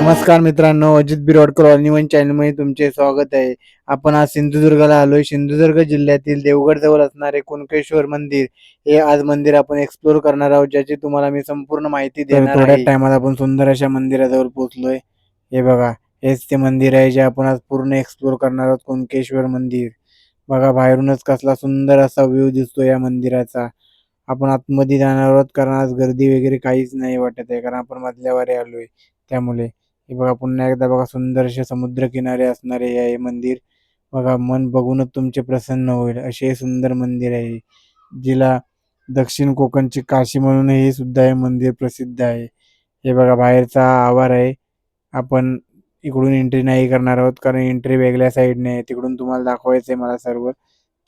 नमस्कार मित्रांनो, Ajit बिरोडकर all in one चॅनलमध्ये तुमचे स्वागत आहे. आपण आज सिंधुदुर्गला आलोय. सिंधुदुर्ग जिल्ह्यातील देवगड जवळ असणारे कुणकेश्वर मंदिर हे आज मंदिर आपण एक्सप्लोर करणार आहोत, ज्याची तुम्हाला मी संपूर्ण माहिती देणार आहे. थोड्याच टायमात आपण सुंदर अशा मंदिराजवळ पोहोचलोय. हे बघा, हेच ते मंदिर आहे जे आपण आज पूर्ण एक्सप्लोर करणार आहोत, कुणकेश्वर मंदिर. बघा, बाहेरूनच कसला सुंदर असा व्ह्यू दिसतो या मंदिराचा. आपण आतमध्ये जाणार आहोत कारण आज गर्दी वगैरे काहीच नाही वाटत आहे, कारण आपण मधल्यावारी आलोय त्यामुळे. हे बघा, पुन्हा एकदा बघा, सुंदर असे समुद्रकिनारे असणारे हे मंदिर. बघा, मन बघूनच तुमचे प्रसन्न होईल असे हे सुंदर मंदिर आहे, जिला दक्षिण कोकणची काशी म्हणून हे सुद्धा हे मंदिर प्रसिद्ध आहे. हे बघा, बाहेरचा आवार आहे. आपण इकडून एंट्री नाही करणार आहोत कारण एंट्री वेगळ्या साईडने आहे. तिकडून तुम्हाला दाखवायचं आहे मला सर्व,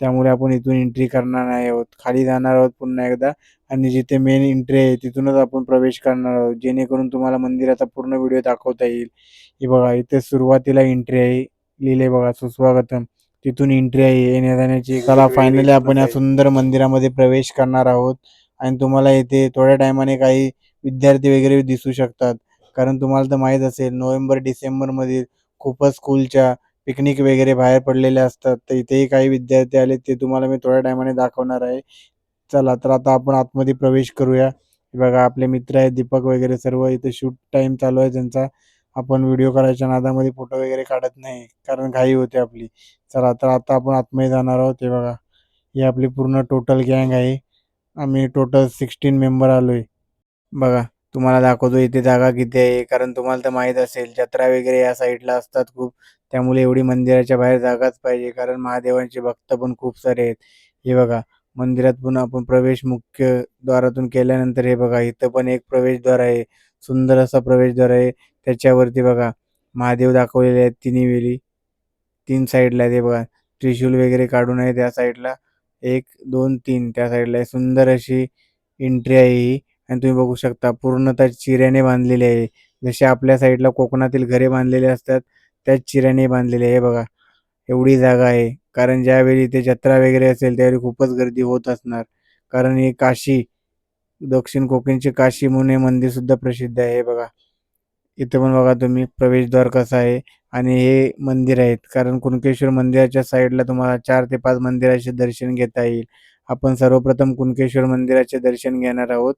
त्यामुळे आपण इथून एंट्री करणार नाही आहोत. खाली जाणार आहोत पुन्हा एकदा आणि जिथे मेन एंट्री आहे तिथूनच आपण प्रवेश करणार आहोत, जेणेकरून तुम्हाला मंदिराचा पूर्ण व्हिडिओ दाखवता येईल. हे बघा, इथे सुरुवातीला एंट्री आहे, लिहिले बघा, सुस्वागतम. तिथून एंट्री आहे येण्या-जाण्याची. चला, फायनली आपण या सुंदर मंदिरामध्ये प्रवेश करणार आहोत आणि तुम्हाला इथे थोड्या टायमाने काही विद्यार्थी वगैरे दिसू शकतात, कारण तुम्हाला तर माहीत असेल नोव्हेंबर-डिसेंबरमध्ये खूपच स्कूलच्या पिकनिक वगैरे बाहेर पडलेल्या असतात. तर इथेही काही विद्यार्थी आले, ते तुम्हाला मी थोड्या टायमाने दाखवणार आहे. चला, तर आता आपण आतमध्ये प्रवेश करूया. हे बघा, आपले मित्र आहेत दीपक वगैरे, सर्व इथे शूट टाईम चालू आहे त्यांचा. आपण व्हिडिओ करायच्या नादामध्ये फोटो वगैरे काढत नाही, कारण घाई होते आपली. चला, तर आता आपण आतमध्ये जाणार आहोत. हे बघा, ही आपली पूर्ण टोटल गँग आहे. आम्ही टोटल 16 मेंबर आलोय. बघा, तुम्हाला दाखवतो इथे जागा किती आहे, कारण तुम्हाला तर माहीत असेल जत्रा वगैरे या साईडला असतात खूप. त्यामुळे एवढी मंदिराच्या बाहेर जागाच पाहिजे, कारण महादेवांचे भक्त पण खूप सारे आहेत. हे बघा, मंदिरात पुन्हा आपण प्रवेश मुख्य द्वारातून केल्यानंतर हे बघा, इथं पण एक प्रवेशद्वार आहे. सुंदर असा प्रवेशद्वार आहे. त्याच्यावरती बघा, महादेव दाखवलेले आहेत तिन्ही वेळी. 3 साईडला आहेत. हे बघा, त्रिशूल वगैरे काढून आहे त्या साईडला. 1, 2, 3 त्या साईडला आहे. सुंदर अशी एंट्री आहे ही. आणि तुम्ही बघू शकता पूर्णतः चिऱ्याने बांधलेली आहे. जसे आपल्या साईडला कोकणातील घरे बांधलेले असतात, त्याच चिऱ्याने बांधलेले आहे. हे बघा, एवढी जागा आहे. कारण ज्यावेळी इथे जत्रा वगैरे असेल त्यावेळी खूपच गर्दी होत असणार, कारण हे काशी, दक्षिण कोकणची काशी म्हणून हे मंदिरसुद्धा प्रसिद्ध आहे. हे बघा, इथे पण बघा तुम्ही प्रवेशद्वार कसं आहे आणि हे मंदिर आहेत, कारण कुणकेश्वर मंदिराच्या साईडला तुम्हाला 4 ते 5 मंदिराचे दर्शन घेता येईल. आपण सर्वप्रथम कुणकेश्वर मंदिराचे दर्शन घेणार आहोत,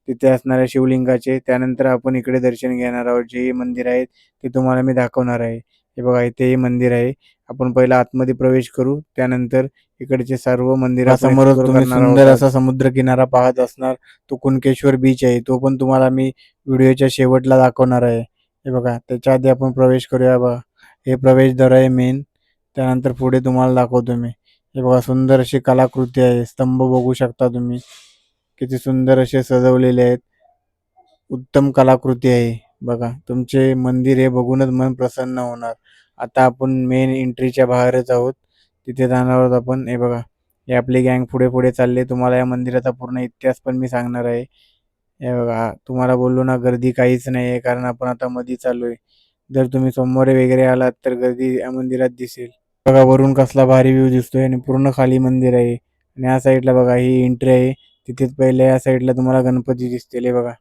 तिथे असणाऱ्या शिवलिंगाचे. त्यानंतर आपण इकडे दर्शन घेणार आहोत, जे मंदिर आहेत ते तुम्हाला मी दाखवणार आहे. हे बघा, इथे हे मंदिर आहे. आपण पहिला आतमध्ये प्रवेश करू, त्यानंतर इकडचे सर्व मंदिर समोरच तुम्ही सुंदर असा समुद्र किनारा पाहत असणार. तो कुणकेश्वर बीच आहे, तो पण तुम्हाला मी व्हिडिओच्या शेवटला दाखवणार आहे. हे बघा, त्याच्या आधी आपण प्रवेश करूया. बघा, हे प्रवेशद्वार आहे मेन. त्यानंतर पुढे तुम्हाला दाखवतो मी. हे बघा, सुंदर अशी कलाकृती आहे. स्तंभ बघू शकता तुम्ही, किती सुंदर असे सजवलेले आहेत. उत्तम कलाकृती आहे. बघा, तुमचे मंदिर हे बघूनच मन प्रसन्न होणार. आता आपण मेन एंट्रीच्या बाहेरच आहोत, तिथे जाणार आहोत आपण. हे बघा, हे आपली गँग पुढे पुढे चालले. तुम्हाला या मंदिराचा पूर्ण इतिहास पण मी सांगणार आहे. हे बघा, तुम्हाला बोललो ना, गर्दी काहीच नाही आहे, कारण आपण आता मध्ये चालू आहे. जर तुम्ही सोमवारी वगैरे आलात तर गर्दी या मंदिरात दिसेल. बघा, वरून कसला भारी व्ह्यू दिसतोय आणि पूर्ण खाली मंदिर आहे. आणि या साईडला बघा, ही एंट्री आहे. तिथेच पहिले या साईडला तुम्हाला गणपती दिसतील. हे बघा,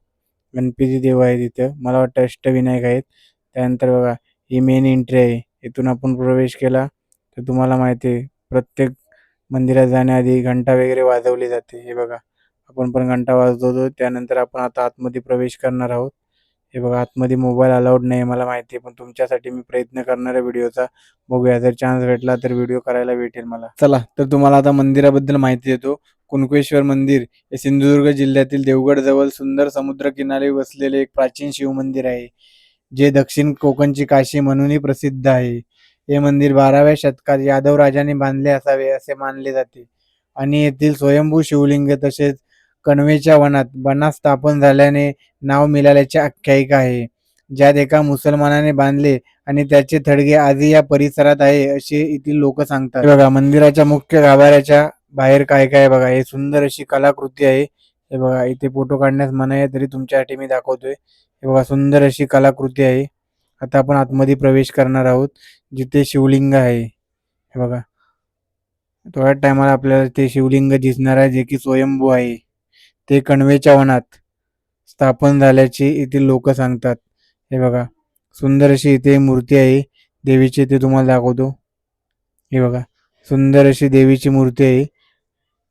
गणपती देव आहे तिथं, मला वाटतं अष्टविनायक आहेत. त्यानंतर बघा, ही मेन एंट्री आहे. इथून आपण प्रवेश केला तर तुम्हाला माहिती आहे, प्रत्येक मंदिरात जाण्याआधी घंटा वगैरे वाजवली जाते. हे बघा, आपण पण घंटा वाजवतो. त्यानंतर आपण आता आतमध्ये प्रवेश करणार आहोत. हे बघा, आतमध्ये मोबाईल अलाउड नाही मला माहिती आहे, पण तुमच्यासाठी मी प्रयत्न करणार आहे व्हिडिओचा. बघूया, जर चान्स भेटला तर व्हिडिओ करायला भेटेल मला. चला, तर तुम्हाला आता मंदिराबद्दल माहिती देतो. कुणकेश्वर मंदिर हे सिंधुदुर्ग जिल्ह्यातील देवगड जवळ सुंदर समुद्रकिनारी वसलेले एक प्राचीन शिवमंदिर आहे, जे दक्षिण कोकणची काशी म्हणूनही प्रसिद्ध आहे. हे मंदिर 12व्या शतकात यादव राजाने बांधले असावे असे मानले जाते आणि येथील स्वयंभू शिवलिंग तसेच कणवेच्या वनात बनास स्थापन झाल्याने नाव मिळाल्याची आख्यायिका आहे, ज्यात एका मुसलमानाने बांधले आणि त्याचे थडगे आजही या परिसरात आहे असे येथील लोक सांगतात. हे बघा, मंदिराच्या मुख्य गाभाऱ्याच्या बाहेर काय काय बघा, हे सुंदर अशी कलाकृती आहे. हे बघा, इथे फोटो काढण्यास मनाई आहे, तरी तुमच्यासाठी मी दाखवतोय. हे बघा, सुंदर अशी कलाकृती आहे. आता आपण आतमध्ये प्रवेश करणार आहोत, जिथे शिवलिंग आहे. हे बघा, थोड्या टायमाला आपल्याला ते शिवलिंग दिसणार आहे, जे की स्वयंभू आहे. ते कणवेच्या वनात स्थापन झाल्याचे येथील लोक सांगतात. हे बघा, सुंदर अशी इथे मूर्ती आहे देवीची, ते तुम्हाला दाखवतो. हे बघा, सुंदर अशी देवीची मूर्ती आहे.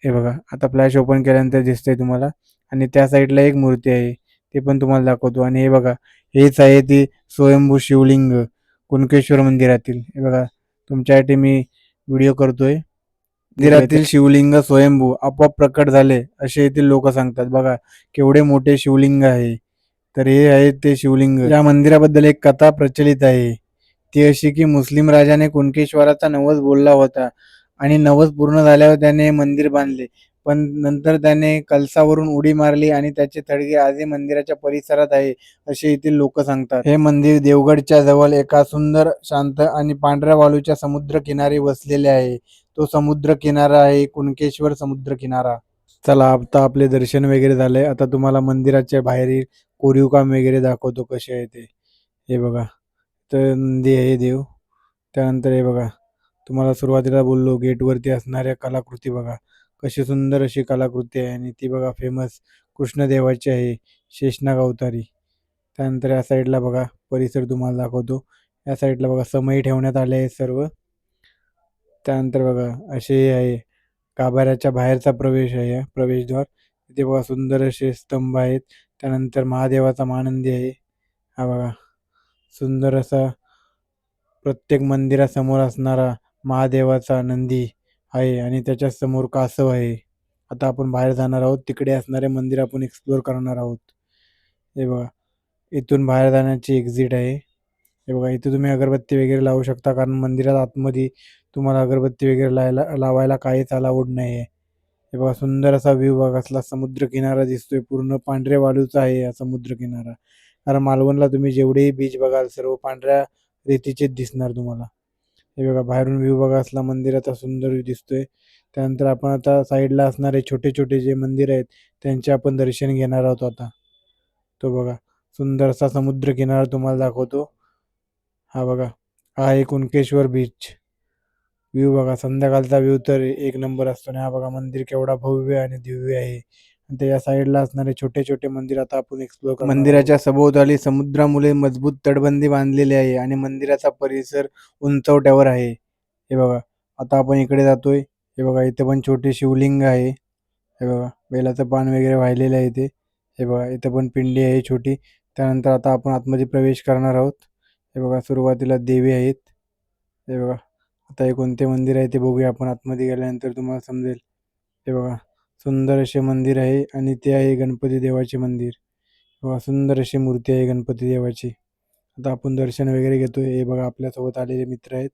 हे बघा, आता फ्लॅश ओपन केल्यानंतर दिसतंय तुम्हाला. आणि त्या साईडला एक मूर्ती आहे, ते पण तुम्हाला दाखवतो. आणि हे बघा, हेच आहे ती स्वयंभू शिवलिंग कुणकेश्वर मंदिरातील. हे बघा, तुमच्यासाठी मी व्हिडिओ करतोय. मंदिरातील शिवलिंग स्वयंभू आपोआप प्रकट झाले असे येथील लोक सांगतात. बघा, केवढे मोठे शिवलिंग आहे. तर हे आहे ते शिवलिंग. या मंदिराबद्दल एक कथा प्रचलित आहे. ती अशी की मुस्लिम राजाने कुणकेश्वराचा नवस बोलला होता आणि नवस पूर्ण झाल्यावर त्याने मंदिर बांधले. पण नंतर त्याने कलसावरून उडी मारली आणि त्याचे थडगे आजही मंदिराच्या परिसरात आहे असे येथील लोक सांगतात. हे मंदिर देवगडच्या जवळ एका सुंदर, शांत आणि पांढऱ्या वाळूच्या समुद्र किनारी वसलेले आहे. तो समुद्र किनारा आहे कुणकेश्वर समुद्र किनारा. चला, आता आपले दर्शन वगैरे झालंय. आता तुम्हाला मंदिराच्या बाहेरील कोरीव काम वगैरे दाखवतो कसे आहे ते. हे बघा, तर नंदी आहे देव. त्यानंतर हे बघा, तुम्हाला सुरुवातीला बोललो गेटवरती असणाऱ्या कलाकृती बघा, कशी सुंदर अशी कलाकृती आहे. आणि ती बघा फेमस कृष्णदेवाची आहे, शेषनाग अवतारी. त्यानंतर या साईडला बघा परिसर तुम्हाला दाखवतो. या साईडला बघा समई ठेवण्यात आले आहे सर्व. त्यानंतर बघा असे आहे, गाभाऱ्याच्या बाहेरचा प्रवेश आहे, हा प्रवेशद्वार. तिथे बघा सुंदर असे स्तंभ आहेत. त्यानंतर महादेवाचा महानंदी आहे. हा बघा, सुंदर असा प्रत्येक मंदिरासमोर असणारा महादेवाचा नंदी आहे आणि त्याच्या समोर कासव आहे. आता आपण बाहेर जाणार आहोत, तिकडे असणारे मंदिर आपण एक्सप्लोर करणार आहोत. हे बघा, इथून बाहेर जाण्याची एक्झिट आहे. हे बघा, इथे तुम्ही अगरबत्ती वगैरे लावू शकता, कारण मंदिरात आतमध्ये तुम्हाला अगरबत्ती वगैरे लावायला काहीच अलाउड नाही आहे. हे बघा, सुंदर असा व्ह्यू बघा, कसला समुद्र किनारा दिसतोय. पूर्ण पांढऱ्या वाळूचा आहे हा समुद्र किनारा. कारण मालवणला तुम्ही जेवढेही बीच बघाल सर्व पांढऱ्या रेतीचेच दिसणार तुम्हाला. हे बघा, बाहेरून व्ह्यू बघा, असला मंदिराचा सुंदर व्ह्यू दिसतोय. त्यानंतर आपण आता साईडला असणारे छोटे छोटे जे मंदिर आहेत त्यांचे आपण दर्शन घेणार आहोत आता. तो बघा, सुंदर असा समुद्र किनारा तुम्हाला दाखवतो. हा बघा, हा आहे कुणकेश्वर बीच. व्ह्यू बघा, संध्याकाळचा व्ह्यू तर एक नंबर असतो. आणि हा बघा मंदिर केवढा भव्य आणि दिव्य आहे. आणि त्याच्या साईडला असणारे छोटे छोटे मंदिर आता आपण एक्सप्लोर करणार आहोत. मंदिराच्या सभोवताली समुद्रामुळे मजबूत तटबंदी बांधलेली आहे आणि मंदिराचा परिसर उंचवट्यावर आहे. हे बघा, आता आपण इकडे जातोय. हे बघा, इथे पण छोटे शिवलिंग आहे. हे बघा, बेलाचं पान वगैरे वाहिलेलं आहे इथे. हे बघा, इथे पण पिंडी आहे छोटी. त्यानंतर आता आपण आतमध्ये प्रवेश करणार आहोत. हे बघा, सुरुवातीला देवी आहेत. हे बघा, आता हे कोणते मंदिर आहे ते बघूया आपण आतमध्ये गेल्यानंतर तुम्हाला समजेल. हे बघा, सुंदर असे मंदिर आहे आणि ते आहे गणपती देवाचे मंदिर. बघा, सुंदर अशी मूर्ती आहे गणपती देवाची. आता आपण दर्शन वगैरे घेतोय. हे बघा, आपल्यासोबत आलेले मित्र आहेत.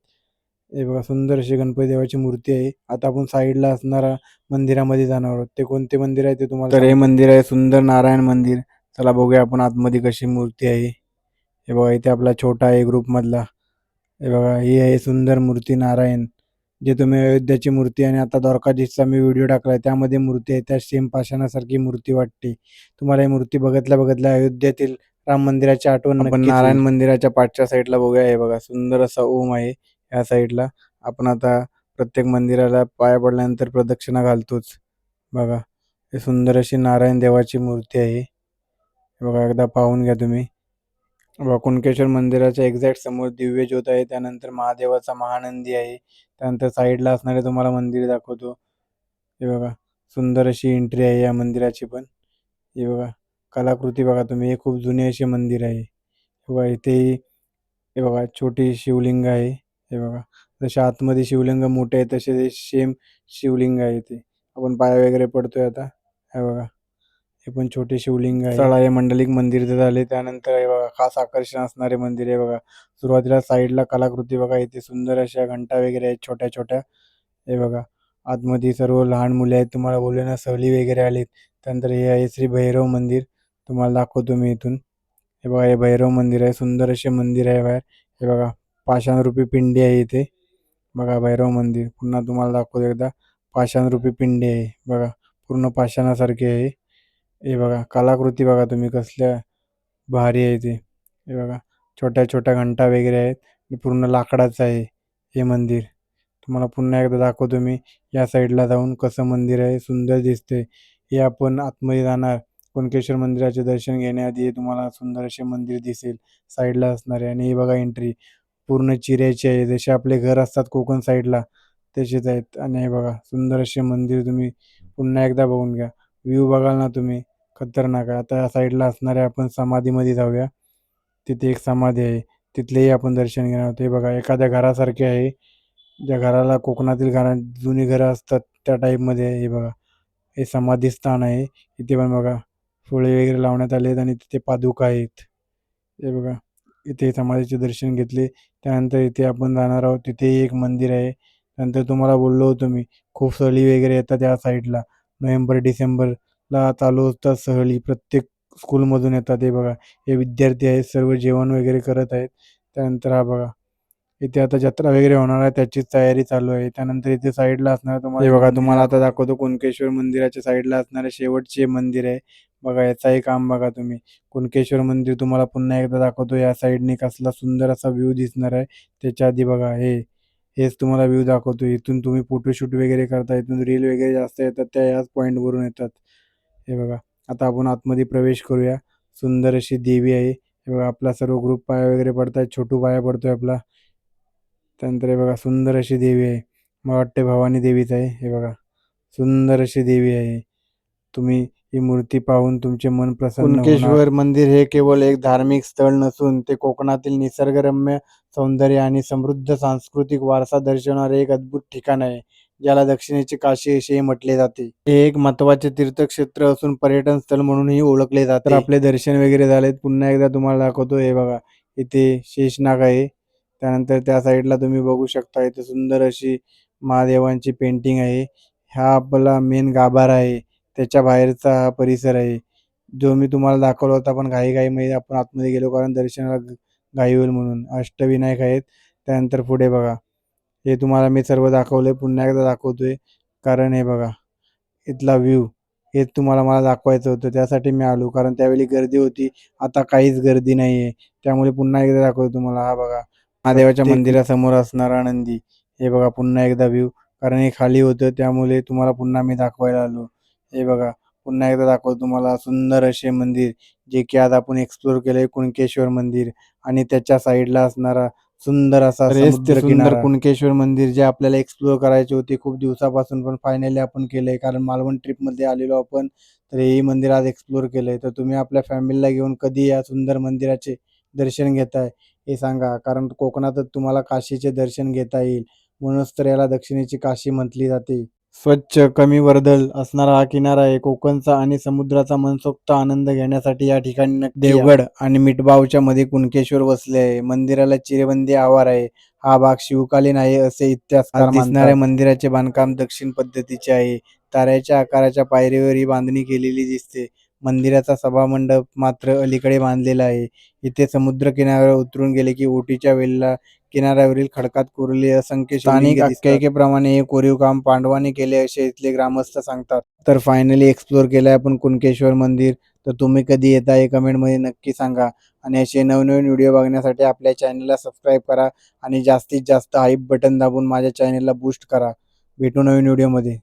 हे बघा, सुंदर अशी गणपती देवाची मूर्ती आहे. आता आपण साईडला असणारा मंदिरामध्ये जाणार आहोत. ते कोणते मंदिर आहे ते तुम्हाला तर हे मंदिर आहे सुंदर नारायण मंदिर. चला बघूया आपण आतमध्ये कशी मूर्ती आहे. हे बघा, इथे आपला छोटा आहे ग्रुपमधला. हे बघा, ही आहे सुंदर मूर्ती नारायण, जे तुम्ही अयोध्याची मूर्ती आणि आता द्वारकाधीशचा मी व्हिडिओ टाकलाय त्यामध्ये मूर्ती आहे, त्या सेम पाषाणासारखी मूर्ती वाटते. तुम्हाला ही मूर्ती बघतल्या बघतल्या अयोध्येतील राम मंदिराची आठवण आपण नक्कीच नारायण होईल. मंदिराच्या पाठच्या साईडला बघूया. हे बघा, सुंदर असा ओम आहे या साईडला. आपण आता प्रत्येक मंदिराला पाया पडल्यानंतर प्रदक्षिणा घालतोच. बघा, हे सुंदर अशी नारायण देवाची मूर्ती आहे. हे बघा, एकदा पाहून घ्या तुम्ही. बघा, कुणकेश्वर मंदिराच्या एक्झॅक्ट समोर दिव्य ज्योत आहे. त्यानंतर महादेवाचा महानंदी आहे. त्यानंतर साईडला असणारे तुम्हाला मंदिर दाखवतो. हे बघा, सुंदर अशी एंट्री आहे या मंदिराची पण. हे बघा, कलाकृती बघा तुम्ही, हे खूप जुने असे मंदिर आहे. हे बघा, इथेही हे बघा छोटी शिवलिंग आहे. हे बघा, जसे आतमध्ये शिवलिंग मोठे आहे तसे ते सेम शिवलिंग आहे इथे. आपण पाया वगैरे पडतोय आता. हे बघा, हे पण छोटे शिवलिंग आहे. चला, हे मंडलिक मंदिर तर झाले. त्यानंतर हे बघा, खास आकर्षण असणारे मंदिर आहे. बघा, सुरुवातीला साईडला कलाकृती बघा, इथे सुंदर अशा घंटा वगैरे आहेत छोट्या छोट्या. हे बघा, आतमध्ये सर्व लहान मुले आहेत. तुम्हाला बोलले ना, सहली वगैरे आलीत. त्यानंतर हे आहे श्री भैरव मंदिर, तुम्हाला दाखवतो मी इथून. हे बघा, हे भैरव मंदिर आहे. सुंदर असे मंदिर आहे बाहेर. हे बघा, पाषाणरूपी पिंडी आहे इथे. बघा, भैरव मंदिर पुन्हा तुम्हाला दाखवतो एकदा. पाषाणरूपी पिंडी आहे बघा, पूर्ण पाषाणासारखी आहे. हे बघा, कलाकृती बघा तुम्ही कसल्या भारी आहे ते. हे बघा, छोट्या छोट्या घंटा वगैरे आहेत. हे पूर्ण लाकडाचं आहे हे मंदिर. तुम्हाला पुन्हा एकदा दाखवतो मी या साईडला जाऊन कसं मंदिर आहे, सुंदर दिसते. हे आपण आतमध्ये जाणार कुणकेश्वर मंदिराचे दर्शन घेण्याआधी तुम्हाला सुंदर असे मंदिर दिसेल साईडला असणारे. आणि हे बघा एंट्री पूर्ण चिऱ्याची आहे, जसे आपले घर असतात कोकण साईडला तसेच आहेत. आणि हे बघा सुंदर असे मंदिर तुम्ही पुन्हा एकदा बघून घ्या. व्ह्यू बघाल ना तुम्ही, खतरनाक आहे. आता या साईडला असणाऱ्या आपण समाधीमध्ये जाऊया. तिथे एक समाधी आहे, तिथलेही आपण दर्शन घेणार आहोत. हे बघा एखाद्या घरासारखे आहे, ज्या घराला कोकणातील जुनी घरं असतात त्या टाईपमध्ये आहे. हे बघा हे समाधी स्थान आहे. इथे पण बघा फुले वगैरे लावण्यात आले आहेत आणि तिथे पादुका आहेत. हे बघा इथे समाधीचे दर्शन घेतले. त्यानंतर इथे आपण जाणार आहोत, तिथेही एक मंदिर आहे. नंतर तुम्हाला बोललो होतो मी, खूप सहली वगैरे येतात या साईडला. नोव्हेंबर डिसेंबरला चालू होतात सहली, प्रत्येक स्कूलमधून येतात. हे बघा हे विद्यार्थी आहेत, सर्व जेवण वगैरे करत आहेत. त्यानंतर हा बघा इथे आता जत्रा वगैरे होणार आहे, त्याचीच तयारी चालू आहे. त्यानंतर इथे साईडला असणार तुम्हाला, हे बघा तुम्हाला आता दाखवतो कुणकेश्वर मंदिराच्या साईडला असणारे शेवटचे मंदिर आहे. बघा याचाही काम बघा तुम्ही. कुणकेश्वर मंदिर तुम्हाला पुन्हा एकदा दाखवतो. या साईडने कसला सुंदर असा व्ह्यू दिसणार आहे. त्याच्या आधी बघा हेच तुम्हाला व्ह्यू दाखवतो. इथून तुम्ही फोटोशूट वगैरे करता, इथून रील वगैरे जास्त येतात त्या याच पॉईंटवरून येतात. हे बघा आता आपण आतमध्ये प्रवेश करूया. सुंदर अशी देवी आहे. हे बघा आपला सर्व ग्रुप पाया वगैरे पडतायत, छोटू पाया पडतोय आपला. त्यानंतर हे बघा सुंदर अशी देवी आहे, मला वाटते भवानी देवीच आहे. हे बघा सुंदर अशी देवी आहे. तुम्ही ही मूर्ती पाहून तुमचे मन प्रसन्न होणार. कुणकेश्वर मंदिर हे केवळ एक धार्मिक स्थळ नसून ते कोकणातील निसर्गरम्य सौंदर्य आणि समृद्ध सांस्कृतिक वारसा दर्शवणारे एक अद्भुत ठिकाण आहे, ज्याला दक्षिणेची काशी असेही म्हटले जाते. हे एक महत्त्वाचे तीर्थक्षेत्र असून पर्यटन स्थळ म्हणूनही ओळखले जाते. तर आपले दर्शन वगैरे झालेत, पुन्हा एकदा तुम्हाला दाखवतो. हे बघा इथे शेषनाग आहे. त्यानंतर त्या साईडला तुम्ही बघू शकता इथे सुंदर अशी महादेवांची पेंटिंग आहे. हा आपला मेन गाभारा आहे, त्याच्या बाहेरचा हा परिसर आहे, जो मी तुम्हाला दाखवला होता. पण घाईघाईमध्ये आपण आतमध्ये गेलो, कारण दर्शनाला घाई होईल म्हणून. अष्टविनायक आहेत. त्यानंतर पुढे बघा हे तुम्हाला मी सर्व दाखवले, पुन्हा एकदा दाखवतोय, कारण हे बघा इथला व्ह्यू हेच तुम्हाला मला दाखवायचं होतं. त्यासाठी मी आलो, कारण त्यावेळी गर्दी होती. आता काहीच गर्दी नाही आहे, त्यामुळे पुन्हा एकदा दाखवतो तुम्हाला. हा बघा महादेवाच्या मंदिरासमोर असणारा नंदी. हे बघा पुन्हा एकदा व्ह्यू, कारण हे खाली होतं त्यामुळे तुम्हाला पुन्हा मी दाखवायला आलो. हे बघा पुन्हा एकदा दाखवतो तुम्हाला सुंदर असे मंदिर, जे की आज आपण एक्सप्लोर केले, कुणकेश्वर मंदिर. आणि त्याच्या साईडला असणारा सुंदर असा समुद्र किनारा, कुणकेश्वर मंदिर, जे आपल्याला एक्सप्लोर करायचे होते खूप दिवसापासून, पण फायनली आपण केलंय. कारण मालवण ट्रिपमध्ये आलेलो आपण, तर हेही मंदिर आज एक्सप्लोर केलंय. तर तुम्ही आपल्या फॅमिलीला घेऊन कधी या सुंदर मंदिराचे दर्शन घेताय हे सांगा, कारण कोकणातच तुम्हाला काशीचे दर्शन घेता येईल. म्हणूनच तर याला दक्षिणेची काशी म्हटली जाते. स्वच्छ, कमी वर्दळ असणारा हा किनारा आहे कोकणचा, आणि समुद्राचा मनसोक्त आनंद घेण्यासाठी या ठिकाणी नक्की या. देवगड आणि मिठबावच्या मध्ये कुणकेश्वर वसले आहे. मंदिराला चिरेबंदी आवार आहे. हा भाग शिवकालीन आहे असे इतिहासकार मानतात. दिसणाऱ्या मंदिराचे बांधकाम दक्षिण पद्धतीचे आहे. ताऱ्याच्या आकाराच्या पायरीवर ही बांधणी केलेली दिसते. मंदिराचा सभामंडप मात्र अलीकडे बांधलेला आहे. इथे समुद्र किनाऱ्यावर उतरून गेले की ओटीच्या वेळेला किनाऱ्यावरील खडकात कोरलेली असंख्य स्थानिक आख्यायिकेप्रमाणे हे कोरीव काम पांडवांनी केले असे इथले ग्रामस्थ सांगतात. तर फायनली एक्सप्लोर केलंय आपण कुणकेश्वर मंदिर. तर तुम्ही कधी येता हे कमेंटमध्ये नक्की सांगा. आणि असे नवनवीन व्हिडिओ बघण्यासाठी आपल्या चॅनलला सबस्क्राईब करा आणि जास्तीत जास्त हाईप बटन दाबून माझ्या चॅनलला बूस्ट करा. भेटू नवीन व्हिडिओमध्ये.